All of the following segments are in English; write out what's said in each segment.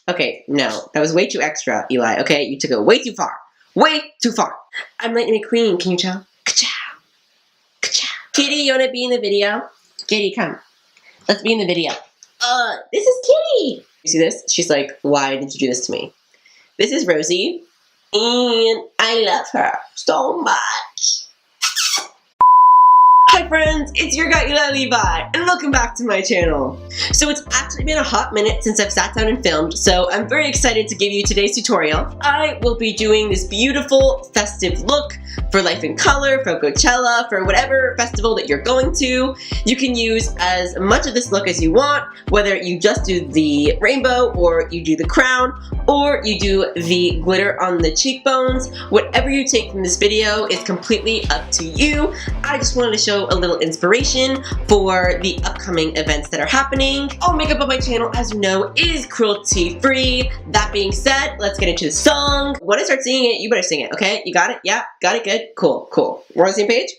Okay, no, that was way too extra, Eli. Okay, you took it way too far. Way too far. I'm Lightning McQueen. Can you tell? Ka-chow. Ka-chow. Kitty, you wanna be in the video? Kitty, come. Let's be in the video. This is Kitty. You see this? She's like, why did you do this to me? This is Rosie, and I love her so much. Hi friends, it's your guy Eli Levi, and welcome back to my channel. So it's actually been a hot minute since I've sat down and filmed, so I'm very excited to give you today's tutorial. I will be doing this beautiful festive look for Life in Color, for Coachella, for whatever festival that you're going to. You can use as much of this look as you want, whether you just do the rainbow, or you do the crown, or you do the glitter on the cheekbones. Whatever you take from this video is completely up to you. I just wanted to show a little inspiration for the upcoming events that are happening. All makeup on my channel, as you know, is cruelty free. That being said, let's get into the song. When I start singing it, you better sing it, okay? You got it? Yeah? Got it? Good? Cool, cool. We're on the same page?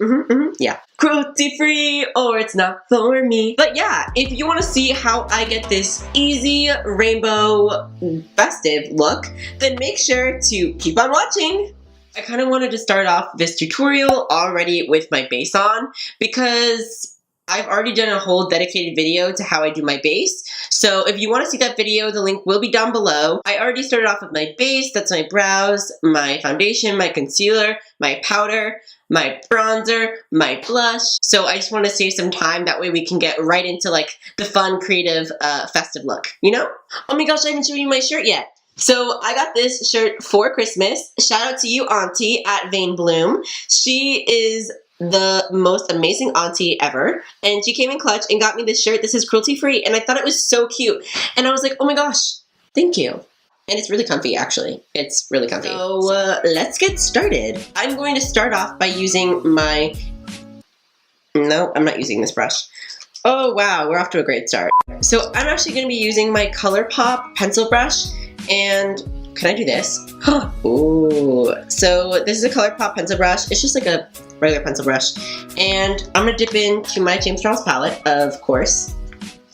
Yeah. Cruelty free, or it's not for me. But yeah, if you want to see how I get this easy rainbow festive look, then make sure to keep on watching. I kind of wanted to start off this tutorial already with my base on because I've already done a whole dedicated video to how I do my base. So if you want to see that video, the link will be down below. I already started off with my base. That's my brows, my foundation, my concealer, my powder, my bronzer, my blush. So I just want to save some time. That way we can get right into like the fun, creative, festive look, you know? Oh my gosh, I haven't shown you my shirt yet. So I got this shirt for Christmas. Shout out to you, Auntie, at Vain Bloom. She is the most amazing auntie ever. And she came in clutch and got me this shirt. This is cruelty free. And I thought it was so cute. And I was like, oh my gosh, thank you. And it's really comfy, actually. It's really comfy. So let's get started. I'm going to start off by using my... No, I'm not using this brush. Oh, wow, we're off to a great start. So I'm actually going to be using my ColourPop pencil brush. And can I do this? Ooh. So this is a ColourPop pencil brush. It's just like a regular pencil brush. And I'm going to dip into my James Charles palette, of course.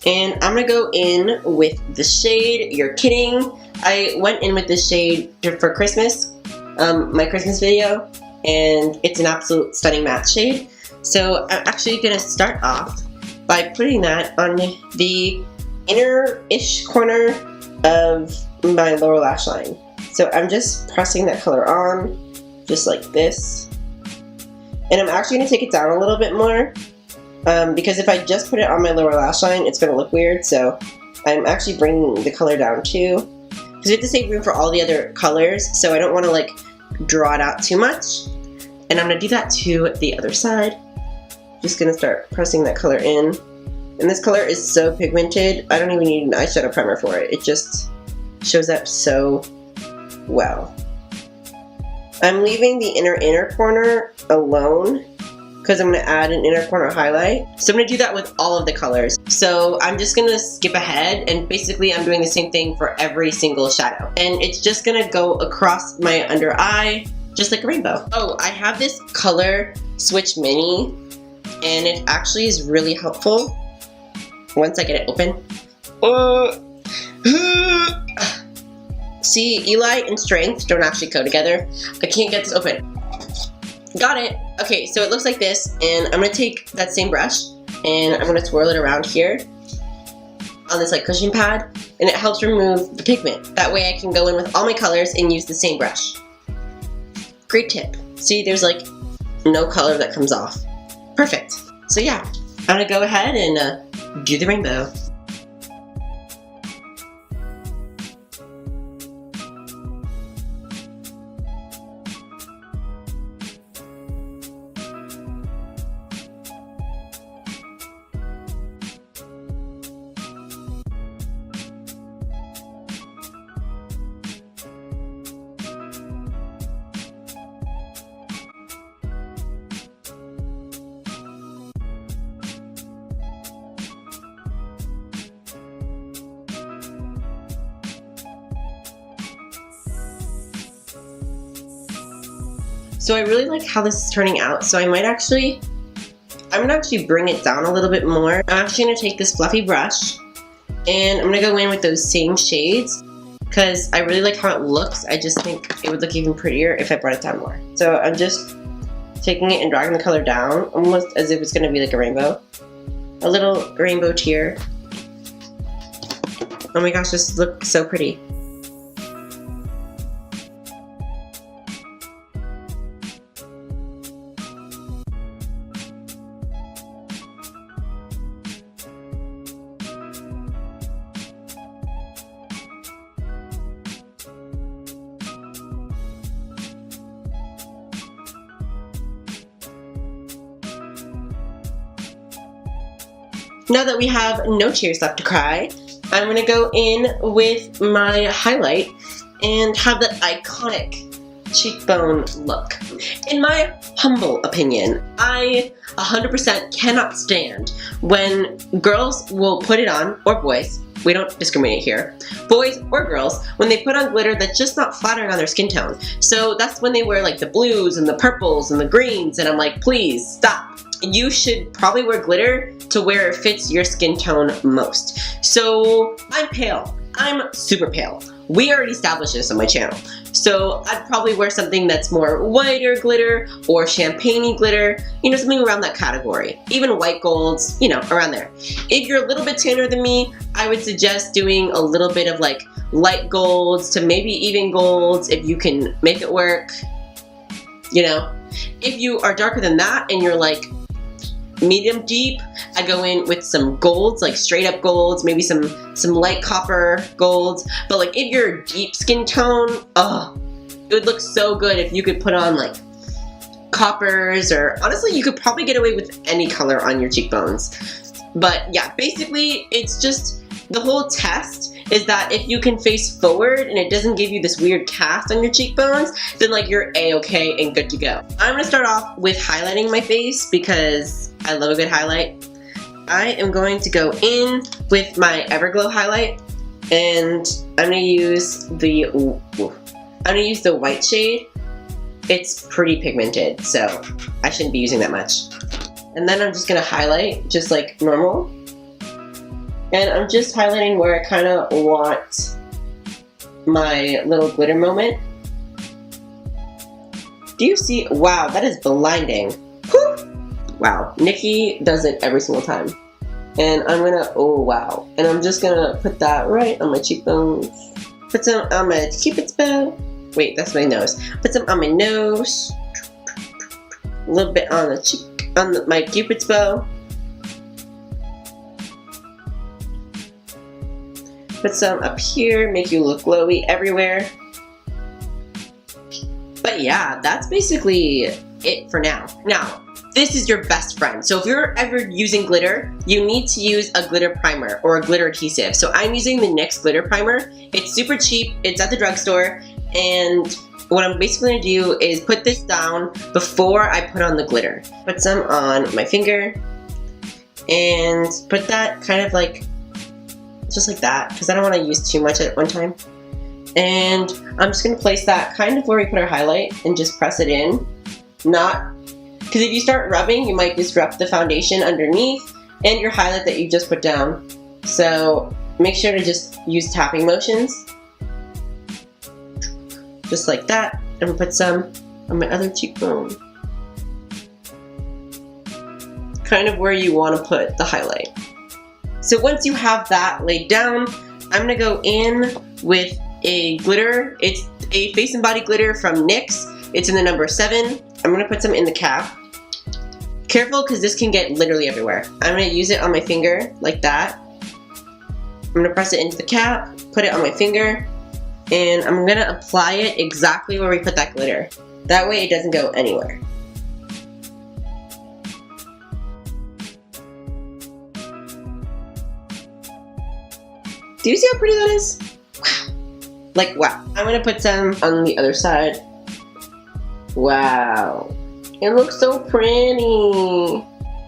And I'm going to go in with the shade You're Kidding. I went in with this shade for Christmas, my Christmas video. And it's an absolute stunning matte shade. So I'm actually going to start off by putting that on the inner-ish corner of my lower lash line. So I'm just pressing that color on, just like this. And I'm actually going to take it down a little bit more, because if I just put it on my lower lash line, it's going to look weird. So I'm actually bringing the color down too, because we have to save room for all the other colors. So I don't want to like draw it out too much. And I'm going to do that to the other side. Just going to start pressing that color in. And this color is so pigmented, I don't even need an eyeshadow primer for it. It just shows up so well. I'm leaving the inner corner alone because I'm going to add an inner corner highlight. So I'm going to do that with all of the colors. So I'm just going to skip ahead, and basically I'm doing the same thing for every single shadow. And it's just going to go across my under eye, just like a rainbow. Oh, I have this Color Switch Mini, and it actually is really helpful once I get it open. See, Eli and strength don't actually go together. I can't get this open. Got it. Okay, so it looks like this, and I'm gonna take that same brush and I'm gonna twirl it around here on this like cushion pad, and it helps remove the pigment. That way I can go in with all my colors and use the same brush. Great tip. See, there's like no color that comes off. Perfect. So yeah, I'm gonna go ahead and do the rainbow. So I really like how this is turning out, so I'm gonna actually bring it down a little bit more. I'm actually gonna take this fluffy brush And I'm gonna go in with those same shades because I really like how it looks. I just think it would look even prettier if I brought it down more. So I'm just taking it and dragging the color down, almost as if it's gonna be like a rainbow. A little rainbow tear. Oh my gosh, this looks so pretty. Now that we have no tears left to cry, I'm going to go in with my highlight and have that iconic cheekbone look. In my humble opinion, I 100% cannot stand when girls will put it on, or boys, we don't discriminate here, boys or girls, when they put on glitter that's just not flattering on their skin tone. So that's when they wear like the blues and the purples and the greens, and I'm like, please stop. You should probably wear glitter to where it fits your skin tone most. So I'm pale. I'm super pale. We already established this on my channel. So I'd probably wear something that's more whiter glitter or champagne-y glitter, you know, something around that category. Even white golds, you know, around there. If you're a little bit tanner than me, I would suggest doing a little bit of like light golds to maybe even golds if you can make it work, you know. If you are darker than that and you're like medium deep, I go in with some golds, like straight up golds, maybe some light copper golds. But like if you're a deep skin tone, it would look so good if you could put on like coppers, or honestly you could probably get away with any color on your cheekbones. But yeah, basically it's just the whole test is that if you can face forward and it doesn't give you this weird cast on your cheekbones, then like you're a-okay and good to go. I'm gonna start off with highlighting my face because I love a good highlight. I am going to go in with my Everglow highlight, and I'm gonna use the white shade. It's pretty pigmented, so I shouldn't be using that much. And then I'm just gonna highlight just like normal. And I'm just highlighting where I kind of want my little glitter moment. Do you see? Wow, that is blinding. Whew. Wow, Nikkie does it every single time. And I'm gonna, oh wow. And I'm just gonna put that right on my cheekbones. Put some on my cupid's bow. Wait, that's my nose. Put some on my nose. A little bit on the cheek, on my cupid's bow. Put some up here, make you look glowy everywhere. But yeah, that's basically it for now. Now, this is your best friend. So if you're ever using glitter, you need to use a glitter primer or a glitter adhesive. So I'm using the NYX Glitter Primer. It's super cheap, it's at the drugstore, and what I'm basically gonna do is put this down before I put on the glitter. Put some on my finger, and put that kind of like, just like that, because I don't want to use too much at one time. And I'm just going to place that kind of where we put our highlight and just press it in. Not, because if you start rubbing, you might disrupt the foundation underneath and your highlight that you just put down. So make sure to just use tapping motions. Just like that. And put some on my other cheekbone. Kind of where you want to put the highlight. So once you have that laid down, I'm gonna go in with a glitter. It's a face and body glitter from NYX. It's in the number 7. I'm gonna put some in the cap. Careful, because this can get literally everywhere. I'm gonna use it on my finger, like that. I'm gonna press it into the cap, put it on my finger, and I'm gonna apply it exactly where we put that glitter. That way it doesn't go anywhere. Do you see how pretty that is? Wow. Like, wow. I'm gonna put some on the other side. Wow. It looks so pretty.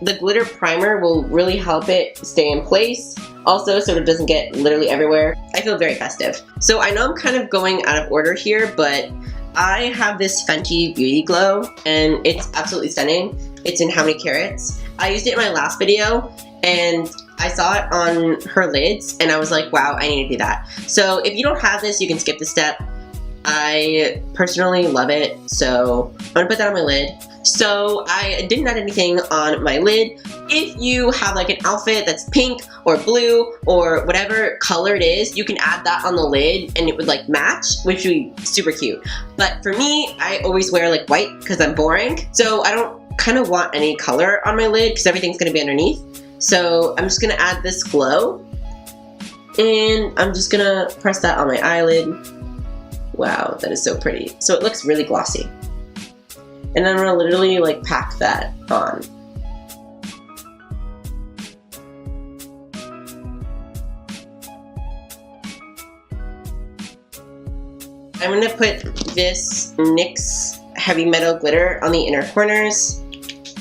The glitter primer will really help it stay in place. Also, so it doesn't get literally everywhere. I feel very festive. So I know I'm kind of going out of order here, but I have this Fenty Beauty Glow, and it's absolutely stunning. It's in How Many Carats. I used it in my last video, and I saw it on her lids and I was like, wow, I need to do that. So if you don't have this, you can skip this step. I personally love it, so I'm gonna put that on my lid. So I didn't add anything on my lid. If you have like an outfit that's pink or blue or whatever color it is, you can add that on the lid and it would like match, which would be super cute. But for me, I always wear like white because I'm boring. So I don't kind of want any color on my lid because everything's gonna be underneath. So I'm just gonna add this glow and I'm just gonna press that on my eyelid. Wow, that is so pretty. So it looks really glossy. And I'm gonna literally like pack that on. I'm gonna put this NYX Heavy Metal Glitter on the inner corners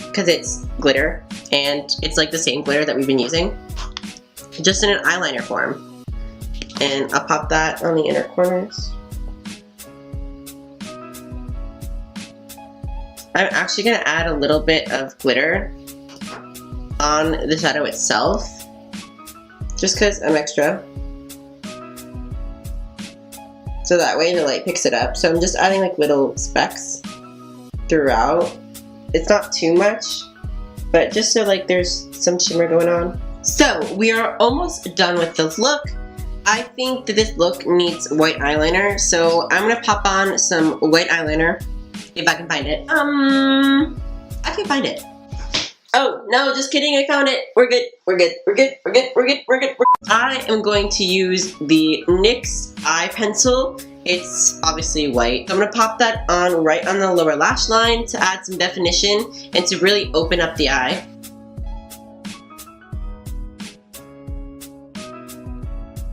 because it's glitter and it's like the same glitter that we've been using, just in an eyeliner form. And I'll pop that on the inner corners. I'm actually going to add a little bit of glitter on the shadow itself, just because I'm extra. So that way the light picks it up. So I'm just adding like little specks throughout. It's not too much, but just so like there's some shimmer going on. So we are almost done with the look. I think that this look needs white eyeliner, so I'm going to pop on some white eyeliner. If I can find it. I can find it. Oh, no, just kidding, I found it. We're good, we're good, we're good, we're good, we're good, we're good. I am going to use the NYX Eye Pencil. It's obviously white. So I'm gonna pop that on right on the lower lash line to add some definition and to really open up the eye.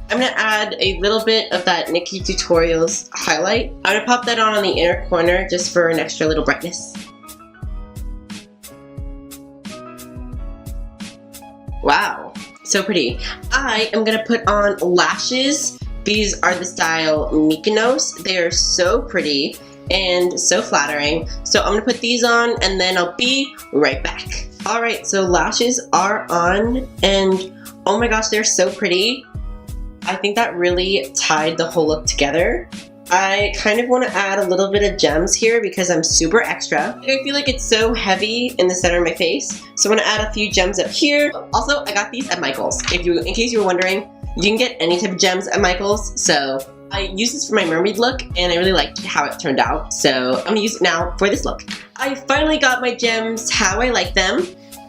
I'm gonna add a little bit of that Nikkie Tutorials highlight. I'm gonna pop that on the inner corner just for an extra little brightness. Wow, so pretty. I am gonna put on lashes. These are the style Mykonos. They are so pretty and so flattering. So I'm gonna put these on and then I'll be right back. All right, so lashes are on and oh my gosh, they're so pretty. I think that really tied the whole look together. I kind of want to add a little bit of gems here because I'm super extra. I feel like it's so heavy in the center of my face, so I'm going to add a few gems up here. Also, I got these at Michael's. In case you were wondering, you can get any type of gems at Michael's. So I used this for my mermaid look and I really liked how it turned out. So I'm going to use it now for this look. I finally got my gems how I like them.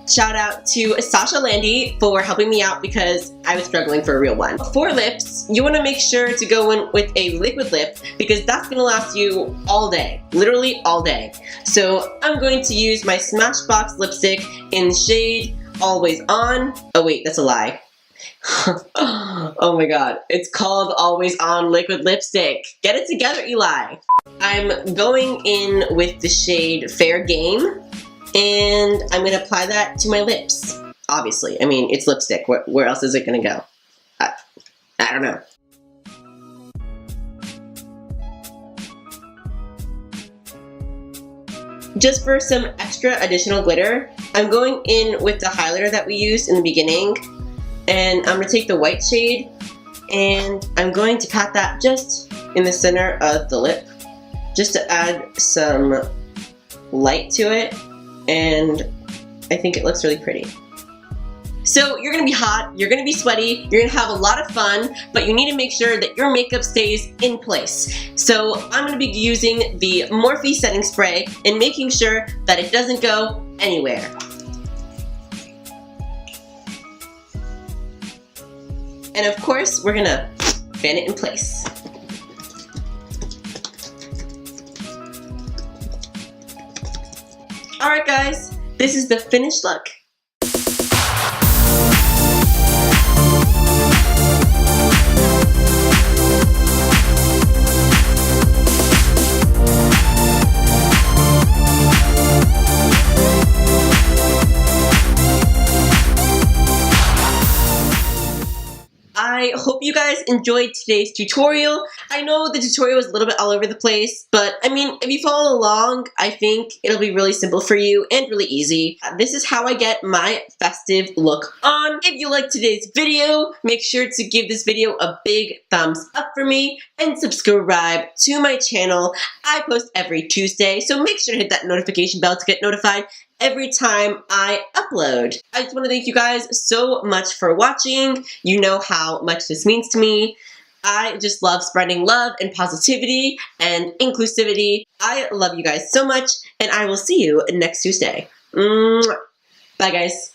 Shout out to Sasha Landy for helping me out because I was struggling for a real one. For lips, you want to make sure to go in with a liquid lip because that's going to last you all day, literally all day. So I'm going to use my Smashbox lipstick in the shade Always On. Oh wait, that's a lie. Oh my god, it's called Always On Liquid Lipstick. Get it together, Eli. I'm going in with the shade Fair Game. And I'm going to apply that to my lips, obviously. I mean, it's lipstick. Where else is it going to go? I don't know. Just for some extra additional glitter, I'm going in with the highlighter that we used in the beginning. And I'm going to take the white shade and I'm going to pat that just in the center of the lip, just to add some light to it. And I think it looks really pretty. So you're gonna be hot, you're gonna be sweaty, you're gonna have a lot of fun, but you need to make sure that your makeup stays in place. So I'm gonna be using the Morphe setting spray and making sure that it doesn't go anywhere. And of course, we're gonna fan it in place. Alright guys, this is the finished look. I hope you guys enjoyed today's tutorial. I know the tutorial was a little bit all over the place, but I mean, if you follow along, I think it'll be really simple for you and really easy. This is how I get my festive look on. If you liked today's video, make sure to give this video a big thumbs up for me and subscribe to my channel. I post every Tuesday, so make sure to hit that notification bell to get notified every time I upload. I just want to thank you guys so much for watching. You know how much this means to me. I just love spreading love and positivity and inclusivity. I love you guys so much, and I will see you next Tuesday. Bye, guys.